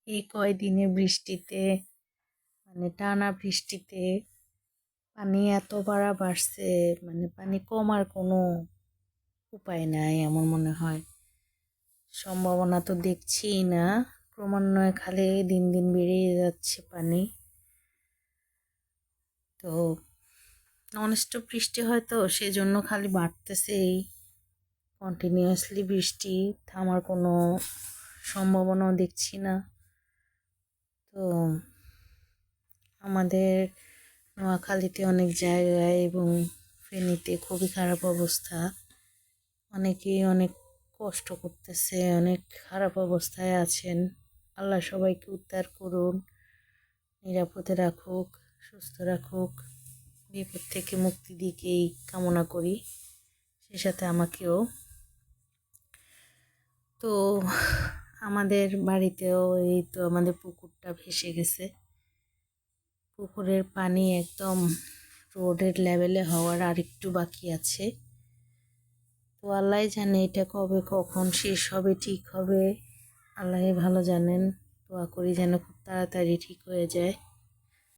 এই কয়দিনে বৃষ্টিতে টানা বৃষ্টিতে পানি এত বাড়ছে, পানি কমার কোনো উপায় নাই এমন মনে হয়। সম্ভাবনা তো দেখছিই না, ক্রমান্বয়ে খালি দিন দিন বেড়েই যাচ্ছে পানি। তো ননস্টপ বৃষ্টি হয়তো সেজন্য খালি বাড়তেছেই। কন্টিনিউয়াসলি বৃষ্টি থামার কোনো সম্ভাবনাও দেখছি না। তো আমাদের নোয়াখালীতে অনেক জায়গায় এবং ফেনীতে খুবই খারাপ অবস্থা। অনেকেই অনেক কষ্ট করতেছে, অনেক খারাপ অবস্থায় আছেন। আল্লাহ সবাইকে উদ্ধার করুন, নিরাপদে রাখুক, সুস্থ রাখুক, বিপদ থেকে মুক্তি দিকেই কামনা করি, সে সাথে আমাকেও। তো আমাদের বাড়িতেও এই তো আমাদের পুকুরটা ভেসে গেছে। পুকুরের পানি একদম রোডের লেভেলে হওয়ার আরেকটু বাকি আছে। তো আল্লাহ জানে এটা কবে কখন শেষ হবে, ঠিক হবে, আল্লাহ ভালো জানেন। দোয়া করি যেন খুব তাড়াতাড়ি ঠিক হয়ে যায়।